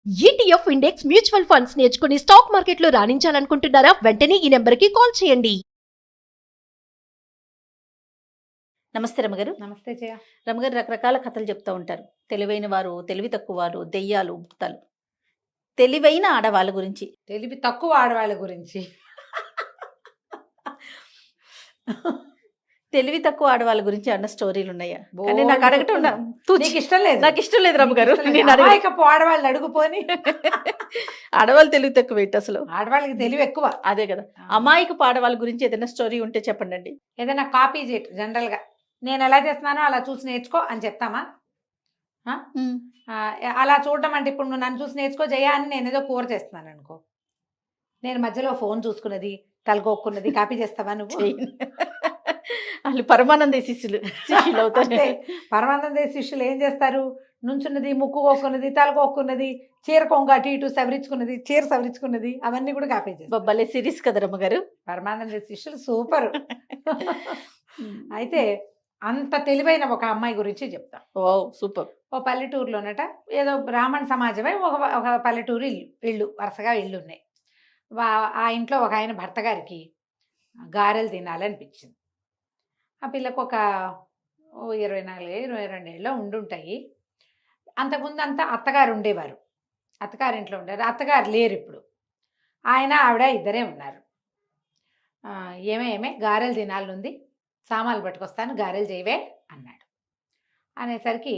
ETF index mutual funds నేర్చుకుని stock మార్కెట్లో రాణించాలనుకుంటున్నారా? వెంటనే ఈ నెంబర్కి కాల్ చేయండి. నమస్తే రమగారు. నమస్తే జయ. రమగారు రకరకాల కథలు చెప్తూ ఉంటారు. తెలివైన వారు, తెలివి తక్కువ వారు, దెయ్యాలు, భూతాలు. తెలివైన ఆడవాళ్ళ గురించి, తెలివి తక్కువ ఆడవాళ్ళ గురించి తెలివి తక్కువ ఆడవాళ్ళ గురించి అన్న స్టోరీలు ఉన్నాయా? బోల్డ్ కానీ నాకు అడగటం నీకు ఇష్టం లేదు. నాకు ఇష్టం లేదు రమగారు. నేను అమాయకపు ఆడవాళ్ళని అడుగుపోని ఆడవాళ్ళు తెలివి తక్కువ ఏంటి అసలు? ఆడవాళ్ళకి తెలివి ఎక్కువ. అదే కదా. అమాయకపు ఆడవాళ్ళ గురించి ఏదైనా స్టోరీ ఉంటే చెప్పండి. ఏదైనా కాపీ చేయటం జనరల్ గా నేను ఎలా చేస్తున్నానో అలా చూసి నేర్చుకో అని చెప్తామా? అలా చూడడం అంటే ఇప్పుడు నువ్వు నన్ను చూసి నేర్చుకో జయ అని నేను ఏదో కూర చేస్తున్నాను అనుకో, నేను మధ్యలో ఫోన్ చూసుకున్నది తలకొక్కున్నది కాపీ చేస్తావా నువ్వు? వాళ్ళు పరమానంద శిష్యులు అవుతారు. పరమానంద శిష్యులు ఏం చేస్తారు? నుంచున్నది, ముక్కు కోక్కున్నది, తలకొక్కున్నది, చీర కొంగ అటు ఇటు సవరించుకున్నది, చీర సవరించుకున్నది, అవన్నీ కూడా కాపీ చేస్తారు. భలే సిరీస్ కదా రమ్మగారు. పరమానంద శిష్యులు సూపర్. అయితే అంత తెలివైన ఒక అమ్మాయి గురించి చెప్తాం. ఓ సూపర్. ఓ పల్లెటూరులోనట ఏదో బ్రాహ్మణ సమాజమే ఒక పల్లెటూరు ఇళ్ళు వరుసగా ఇళ్ళు ఉన్నాయి. ఆ ఇంట్లో ఒక ఆయన భర్త గారికి గారెలు తినాలనిపించింది. ఆ పిల్లకు ఒక 24-22 ఏళ్ళలో ఉండుంటాయి. అంతకుముందు అంతా అత్తగారు ఉండేవారు, అత్తగారింట్లో ఉండేవారు. అత్తగారు లేరు ఇప్పుడు. ఆయన ఆవిడ ఇద్దరే ఉన్నారు. ఏమే గారెలు తినాలనుంది, సామాన్లు పట్టుకొస్తాను, గారెలు చేయవే అన్నాడు. అనేసరికి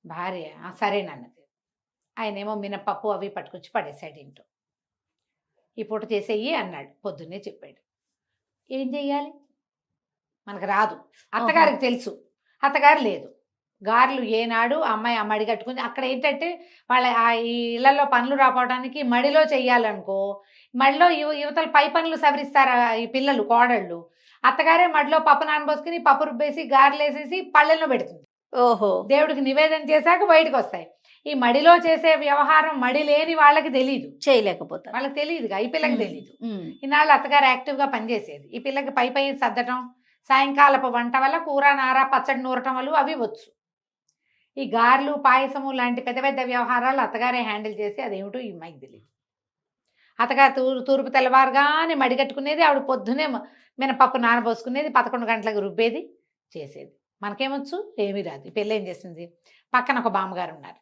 భార్య సరేనన్నది. ఆయనేమో మినపప్పు అవి పట్టుకొచ్చి పడేసాడు ఇంట్లో. ఈ పూట చేసేయి అన్నాడు, పొద్దున్నే చెప్పాడు. ఏం చెయ్యాలి? మనకు రాదు, అత్తగారికి తెలుసు, అత్తగారు లేదు. గారెలు ఏనాడు అమ్మాయి ఆ మడి కట్టుకుని అక్కడ ఏంటంటే వాళ్ళ ఈ ఇళ్లలో పనులు రాపోవడానికి మడిలో చెయ్యాలనుకో, మడిలో యువతలు పై పనులు సవరిస్తారు ఈ పిల్లలు కోడళ్ళు. అత్తగారే మడిలో పప్పు నానబోసుకుని పప్పు రుబ్బేసి గారెలు వేసేసి పళ్ళెల్లో పెడుతుంది. ఓహో, దేవుడికి నివేదన చేశాక బయటకు వస్తాయి. ఈ మడిలో చేసే వ్యవహారం మడి లేని వాళ్ళకి తెలియదు, చేయలేకపోతారు. వాళ్ళకి తెలియదుగా, ఈ పిల్లకి తెలియదు. ఈనాళ్ళు అత్తగారు యాక్టివ్గా పనిచేసేది. ఈ పిల్లకి పై సర్దటం, సాయంకాలపు వంట వల్ల కూర నార పచ్చడి నూరటం వల్ల అవి వచ్చు. ఈ గారెలు పాయసము లాంటి పెద్ద పెద్ద వ్యవహారాలు అత్తగారే హ్యాండిల్ చేసి అదేమిటో ఈ అమ్మాయికి తెలియదు. అత్తగారు తూర్పు తెల్లవారుగానే మడి కట్టుకునేది, ఆవిడ పొద్దునే మినపప్పు నానబోసుకునేది, 11 గంటలకు రుబ్బేది చేసేది. మనకేమొచ్చు? ఏమీ రాదు. ఈ పిల్ల ఏం చేసింది? పక్కన ఒక మామగారు ఉన్నారు.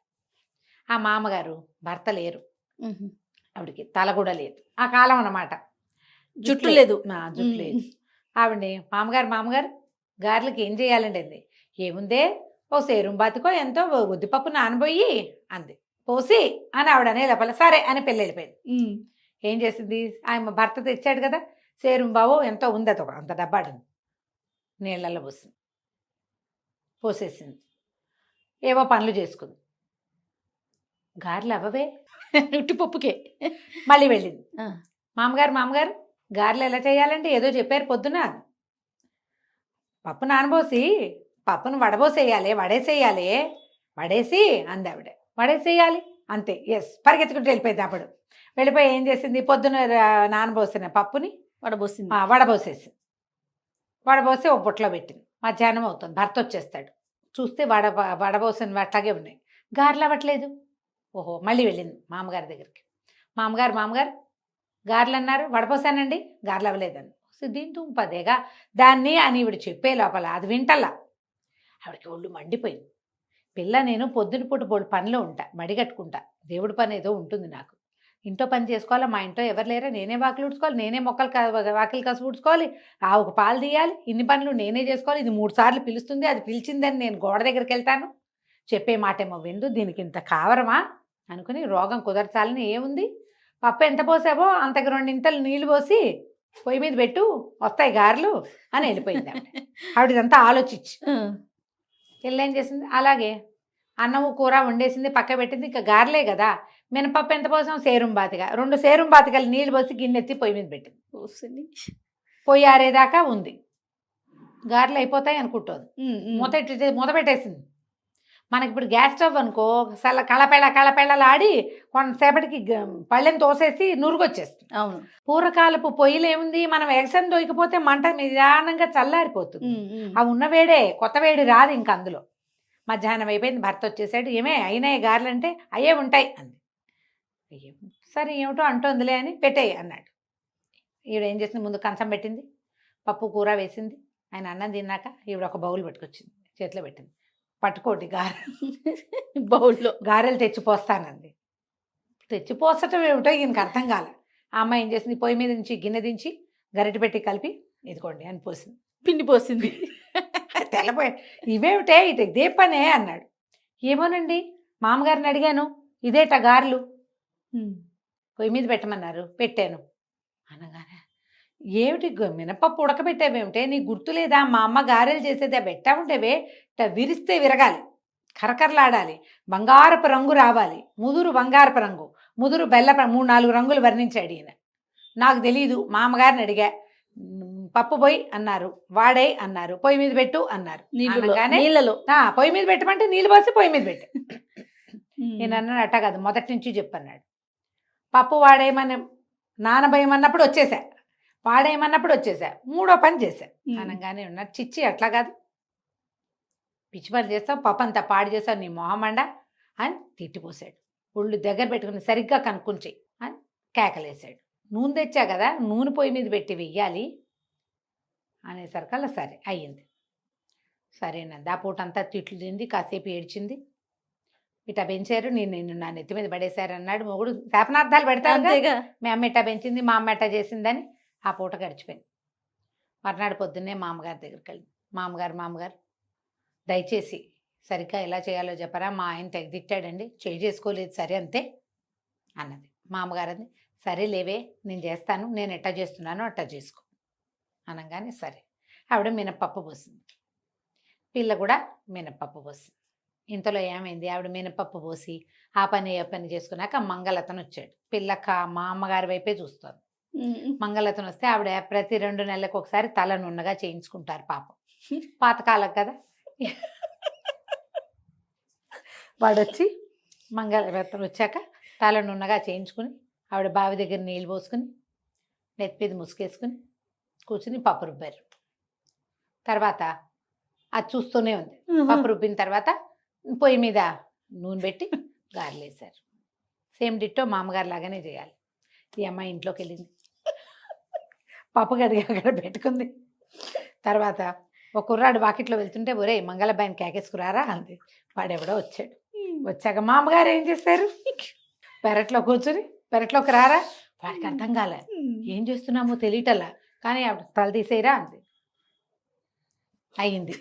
ఆ మామగారు భర్త లేరు, ఆవిడకి తల కూడా లేదు, ఆ కాలం అన్నమాట. జుట్టు లేదు, జుట్టు లేదు. ఆవిడని మామగారు గారెలకి ఏం చేయాలండి అంది. ఏముందే, ఓ సేరుం బాతికో ఎంతో ఉద్దిపప్పు నానబోయి అంది. పోసి అని ఆవిడ అనే లోపల సరే అని పెళ్ళి వెళ్ళిపోయింది. ఏం చేసింది? ఆయన భర్త తెచ్చాడు కదా సేరుం బావో ఎంతో ఉంది, అది అంత డబ్బాడు నీళ్ళల్లో పోసేసింది. ఏవో పనులు చేసుకుంది. గారెలు అవ్వవే, ఉట్టిపప్పుకే. మళ్ళీ వెళ్ళింది. మామగారు గారెలు ఎలా చేయాలంటే ఏదో చెప్పారు పొద్దున. పప్పు నానబోసి పప్పును వడేసేయాలి వడేసి అంది ఆవిడ. వడేసేయాలి అంతే, ఎస్. పరిగెత్తుకుంటూ వెళ్ళిపోయింది. అప్పుడు వెళ్ళిపోయి ఏం చేసింది? పొద్దున నానబోసిన పప్పుని వడబోసేసి ఒక బుట్టలో పెట్టింది. మధ్యాహ్నం అవుతుంది, భర్త వచ్చేస్తాడు. చూస్తే వడబోసిన అట్లాగే ఉన్నాయి, గారెలు అవ్వట్లేదు. ఓహో, మళ్ళీ వెళ్ళింది మామగారి దగ్గరికి. మామగారు గారెలు అన్నారు, వడపోసానండి, గారెలు అవ్వలేదని. దీంతో పదేగా దాన్ని అని ఈవిడ చెప్పే లోపల అది వింటల్లా ఆవిడకి ఒళ్ళు మండిపోయింది. పిల్ల నేను పొద్దున పూట పనిలో ఉంటా, మడి కట్టుకుంటా, దేవుడి పని ఏదో ఉంటుంది నాకు, ఇంట్లో పని చేసుకోవాలా, మా ఇంట్లో ఎవరు లేరా, నేనే వాకిలు ఉడుచుకోవాలి, నేనే వాకిలు కసు ఉడుచుకోవాలి, ఆవుకు పాలు తీయాలి, ఇన్ని పనులు నేనే చేసుకోవాలి. ఇది 3 సార్లు పిలుస్తుంది, అది పిలిచిందని నేను గోడ దగ్గరికి వెళ్తాను, చెప్పే మాటేమో విందు, దీనికి ఇంత కావరమా అనుకుని రోగం కుదర్చాలని ఏముంది, పప్పు ఎంత పోసావో అంతకు 2 ఇంతలు నీళ్ళు పోసి పొయ్యి మీద పెట్టు, వస్తాయి గారెలు అని వెళ్ళిపోయింది ఆవిడ. ఇదంతా ఆలోచించి ఏం చేసింది? అలాగే అన్నము కూర వండేసింది, పక్క పెట్టింది. ఇంకా గారెలే కదా, మినపప్పు ఎంత పోసాం? సేరుం బాతిగా 2 సేరుం బాతికలు నీళ్ళు పోసి గిన్నెత్తి పొయ్యి మీద పెట్టింది. పొయ్యి ఆరేదాకా ఉంది, గారెలు అయిపోతాయి అనుకుంటుంది. మూత పెట్టేసింది. మనకి ఇప్పుడు గ్యాస్ స్టవ్ అనుకో, కళపెళ్ళలాడి కొంతసేపటికి పళ్ళెని తోసేసి నురుగొచ్చేస్తుంది. అవును, పూర్వకాలపు పొయ్యిలు ఏముంది, మనం ఎగసని దొరికిపోతే మంట నిదానంగా చల్లారిపోతుంది. అవి ఉన్న వేడే, కొత్త వేడి రాదు ఇంక అందులో. మధ్యాహ్నం అయిపోయింది, భర్త వచ్చేసాడు. ఏమే అయినాయి గారెలు అంటే అయ్యే ఉంటాయి అంది. అయ్యో, సరే ఏమిటో అంటోందిలే అని పెట్టేయి అన్నాడు. ఈవిడ ఏం చేసింది, ముందు కంచం పెట్టింది, పప్పు కూర వేసింది. ఆయన అన్నం తిన్నాక ఈవిడ ఒక బౌల్ పట్టుకొచ్చింది, చేతిలో పెట్టింది. పట్టుకోటి బౌల్లో గారెలు తెచ్చిపోస్తానంది. తెచ్చిపోసటం ఏమిటో ఈయనకి అర్థం కాల. ఆ అమ్మాయి ఏం చేసింది, పొయ్యి మీద నుంచి గిన్నె దించి గరిటె పెట్టి కలిపి ఇదిగోండి అని పోసింది. పిండి పోసింది. తెల్లపోయి ఇవేమిటే ఇదే పనే అన్నాడు. ఏమోనండి మామగారిని అడిగాను, ఇదేట గారెలు పొయ్యి మీద పెట్టమన్నారు, పెట్టాను అనగానే ఏమిటి మినపప్పు ఉడకబెట్టావేమిటే, నీకు గుర్తులేదా మా అమ్మ గారెలు చేసేదా, పెట్టా ఉంటేవే విరిస్తే విరగాలి, కరకరలాడాలి, బంగారపు రంగు రావాలి, ముదురు బంగారపు రంగు, ముదురు బెల్ల 3-4 రంగులు వర్ణించాడు ఈయన. నాకు తెలీదు, మా అమ్మగారిని అడిగా, పప్పు పోయి అన్నారు, వాడే అన్నారు, పొయ్యి మీద పెట్టు అన్నారు. నీళ్ళలో పొయ్యి మీద పెట్టమంటే నీళ్ళు పోసి పొయ్యి మీద పెట్టు. నేను అన్నాడు అట్టా కాదు, మొదటి నుంచి చెప్పన్నాడు. పప్పు వాడేయమని నానబోయమన్నప్పుడు వచ్చేసా, వాడేయమన్నప్పుడు వచ్చేసా, 3వ పని చేశా అనగానే ఉన్నాడు. చిచ్చి అట్లా కాదు, పిచ్చి పని చేస్తావు, పప్పు అంతా పాడు చేస్తావు, నీ మొహమండ అని తిట్టిపోసాడు. ఒళ్ళు దగ్గర పెట్టుకుని సరిగ్గా కనుక్కొని చెయ్యి అని కేకలేసాడు. నూనె తెచ్చా కదా, నూనె పొయ్యి మీద పెట్టి వెయ్యాలి అనేసరికల్లా సరే అయ్యింది. సరేనండి. ఆ పూట అంతా తిట్లు తింది, కాసేపు ఏడ్చింది. ఇట్టా పెంచారు, నేను నా నెత్తి మీద పడేశారు అన్నాడు మొగుడు. శాపనార్థాలు పెడతారు, మీ అమ్మ ఇట్టా పెంచింది, మా అమ్మ ఇట్టా చేసిందని. ఆ పూట గడిచిపోయింది. మర్నాడు పొద్దున్నే మామగారి దగ్గరికి వెళ్ళింది. మామగారు దయచేసి సరిగ్గా ఎలా చేయాలో చెప్పరా, మా ఆయన తెగ తిట్టాడండి, చేసుకోలేదు సరే అంతే అన్నది. మామగారు అంది, సరే లేవే నేను చేస్తాను, నేను ఎట్టా చేస్తున్నానో అట్టా చేసుకో అనగానే సరే. ఆవిడ మినపప్పు పోసింది, పిల్ల కూడా మినపప్పు పోసింది. ఇంతలో ఏమైంది, ఆవిడ మినపప్పు పోసి ఆ పని ఏ పని చేసుకున్నాక మంగళతను వచ్చాడు. పిల్లక మా అమ్మగారి వైపే చూస్తుంది. మంగళతను వస్తే ఆవిడ ప్రతి 2 నెలలకు ఒకసారి తల నున్నగా చేయించుకుంటారు పాపం, పాతకాలం కదా. వాడొచ్చి మంగళరత్నం వచ్చాక తల నున్నగా చేయించుకుని ఆవిడ బావి దగ్గర నీళ్ళు పోసుకుని నెత్తిమీద ముసుకేసుకుని కూర్చుని పప్పు రుబ్బారు. తర్వాత అది చూస్తూనే ఉంది. పప్పు రుబ్బిన తర్వాత పొయ్యి మీద నూనె పెట్టి గారెలు వేశారు. సేమ్ డిట్టో మామగారు లాగానే చేయాలి. ఈ అమ్మాయి ఇంట్లోకి వెళ్ళింది, పప్పు కడిగి అక్కడ పెట్టుకుంది. తర్వాత ఒక కుర్రాడు వాకిట్లో వెళ్తుంటే, ఒరే మంగళబాయిని కేకేసుకురారా అంది. వాడెవడో వచ్చాడు. వచ్చాక మామగారు ఏం చేశారు, పెరట్లో కూర్చుని పెరట్లోకి రారా. వాడికి అర్థం కాలే, ఏం చేస్తున్నామో తెలియటల్లా. కానీ ఆవిడ తల తీసేయరా అంది. అయ్యింది.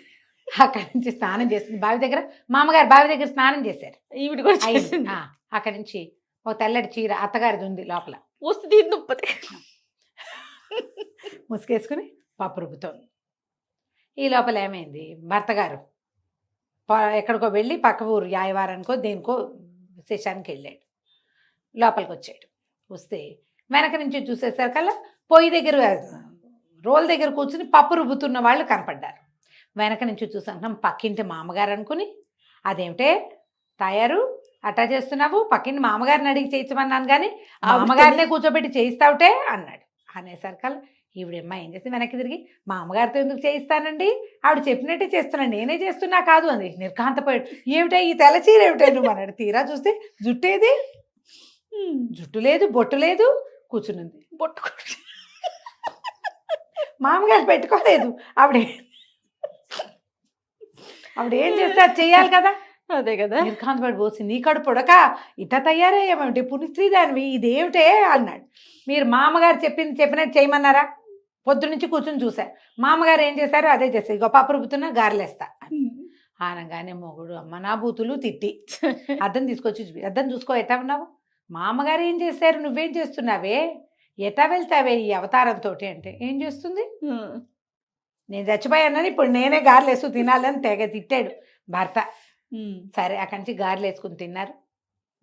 అక్కడి నుంచి స్నానం చేసింది బావి దగ్గర. మామగారు బావి దగ్గర స్నానం చేశారు. ఈవిడ కూడా అక్కడి నుంచి ఒక తెల్లటి చీర అత్తగారిది ఉంది లోపల, ముసుకేసుకుని పప్పు రుబ్బుతోంది. ఈ లోపల ఏమైంది, భర్త గారు ఎక్కడికో వెళ్ళి పక్క ఊరు యాయవారానికో దేనికో శేషానికి వెళ్ళాడు. లోపలికి వచ్చాడు. వస్తే వెనక నుంచి చూసేసరికల్లా పొయ్యి దగ్గర రోల్ దగ్గర కూర్చుని పప్పు రుబ్బుతున్న వాళ్ళు కనపడ్డారు. వెనక నుంచి చూసాం పక్కింటి మామగారు అనుకుని, అదేమిటే తయారు అట్టా చేస్తున్నావు, పక్కింటి మామగారిని అడిగి చేయించమన్నాను కానీ మామగారినే కూర్చోబెట్టి చేయిస్తావుటే అన్నాడు. అనేసరికల్లా ఈవిడమ్మ ఏం చేసి వెనక్కి తిరిగి, మా అమ్మగారితో ఎందుకు చేయిస్తానండి, ఆవిడ చెప్పినట్టే చేస్తున్నాను, నేనే చేస్తున్నా కాదు అంది. నిర్ఘాంతపోయాడు. ఏమిటా ఈ తెల్లచీర ఏమిటే నువ్వు అన్నాడు. తీరా చూస్తే జుట్టేది, జుట్టు లేదు, బొట్టు లేదు, కూర్చునుంది. బొట్టు మామగారు పెట్టుకోలేదు. ఆవిడ ఏం చేస్తే అది చెయ్యాలి కదా. అదే కదా. నిర్ఘాంతపడి పోసి, నీ కడు పొడక ఇట్లా తయారయ్యేమేమిటి, పునిస్త్రీ దానివి, ఇదేమిటే అన్నాడు. మీరు మామగారు చెప్పినట్టు చేయమన్నారా, పొద్దునుంచి కూర్చుని చూసా, మామగారు ఏం చేశారో అదే చేస్తారు, ఇగో పప్పు రుబ్బుతున్నా గారెలేస్తా అనగానే మొగుడు అమ్మ నా బూతులు తిట్టి అద్దం తీసుకొచ్చి అద్దం చూసుకో ఎట్టా ఉన్నావు, మామగారు ఏం చేశారు, నువ్వేం చేస్తున్నావే, ఎట్టా వెళ్తావే ఈ అవతారంతో అంటే. ఏం చేస్తుంది, నేను చచ్చిపోయానని ఇప్పుడు నేనే గారెలు వేస్తూ తినాలని తెగ తిట్టాడు భర్త. సరే అక్కడి నుంచి గారెలు వేసుకుని తిన్నారు.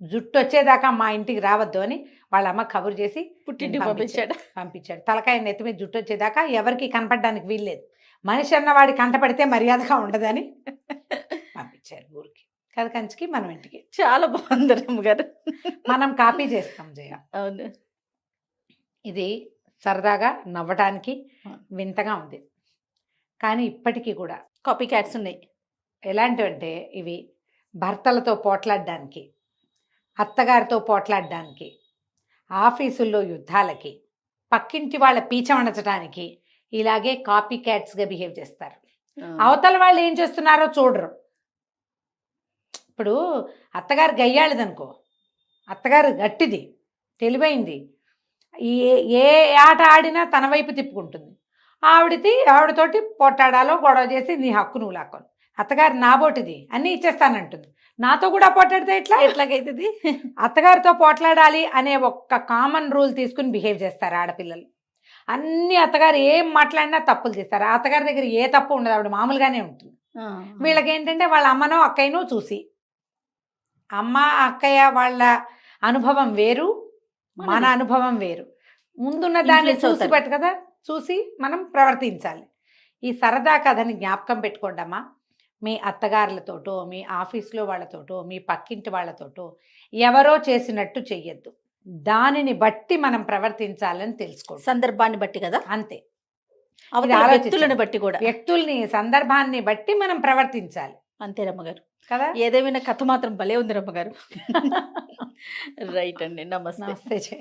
జుట్టు వచ్చేదాకా మా ఇంటికి రావద్దు అని వాళ్ళ అమ్మ కబురు చేసి పుట్టింటికి పంపించాడు. తలకాయ నెత్తి మీద జుట్టు వచ్చేదాకా ఎవరికి కనపడడానికి వీల్లేదు, మనిషి అన్నవాడి కంటపడితే మర్యాదగా ఉండదని పంపించారు ఊరికి. కథ కంచికి మనం ఇంటికి. చాలా బాగుంది అమ్మగారు. మనం కాపీ చేస్తాం జయ. అవును, ఇది సరదాగా నవ్వటానికి వింతగా ఉంది, కానీ ఇప్పటికీ కూడా కాపీ క్యాట్స్ ఉన్నాయి. ఎలాంటివంటే ఇవి భర్తలతో పోట్లాడడానికి, అత్తగారితో పోట్లాడడానికి, ఆఫీసుల్లో యుద్ధాలకి, పక్కింటి వాళ్ళ పీచమణచడానికి ఇలాగే కాపీ క్యాట్స్గా బిహేవ్ చేస్తారు. అవతల వాళ్ళు ఏం చేస్తున్నారో చూడరు. ఇప్పుడు అత్తగారు గయ్యాళిదనుకో, అత్తగారు గట్టిది, తెలివైంది, ఏ ఆట ఆడినా తన వైపు తిప్పుకుంటుంది. ఆవిడతోటి పోట్లాడాలో గొడవ చేసి నీ హక్కు నువ్వు లాక్కోను. అత్తగారు నాబోటిది అన్నీ ఇచ్చేస్తానంటుంది, నాతో కూడా పోట్లాడితే ఎట్లాగైతుంది? అత్తగారితో పోట్లాడాలి అనే ఒక్క కామన్ రూల్ తీసుకుని బిహేవ్ చేస్తారు ఆడపిల్లలు. అన్ని అత్తగారు ఏం మాట్లాడినా తప్పులు చేస్తారు. ఆ అత్తగారి దగ్గర ఏ తప్పు ఉండదు, ఆవిడ మామూలుగానే ఉంటుంది. వీళ్ళకి ఏంటంటే వాళ్ళ అమ్మనో అక్కయ్యనో చూసి, అమ్మ అక్కయ్య వాళ్ళ అనుభవం వేరు, మన అనుభవం వేరు. ముందున్న దాన్ని Influence చూసి అవుతారు. కదా, చూసి మనం ప్రవర్తించాలి. ఈ సరదా కథని జ్ఞాపకం పెట్టుకోండమ్మా. మీ అత్తగారులతోటో, మీ ఆఫీస్లో వాళ్ళతోటో, మీ పక్కింటి వాళ్ళతోటో ఎవరో చేసినట్టు చెయ్యొద్దు. దానిని బట్టి మనం ప్రవర్తించాలని తెలుసుకోండి. సందర్భాన్ని బట్టి కదా, అంతే. అవతల ఆలోచించండి. వ్యక్తులను బట్టి కూడా. వ్యక్తుల్ని, సందర్భాన్ని బట్టి మనం ప్రవర్తించాలి అంతే రమ్మగారు. కదా. ఏదేమైనా కథ మాత్రం భలే ఉంది రమ్మగారు. రైట్ అండి, నమస్తే. నమస్తే.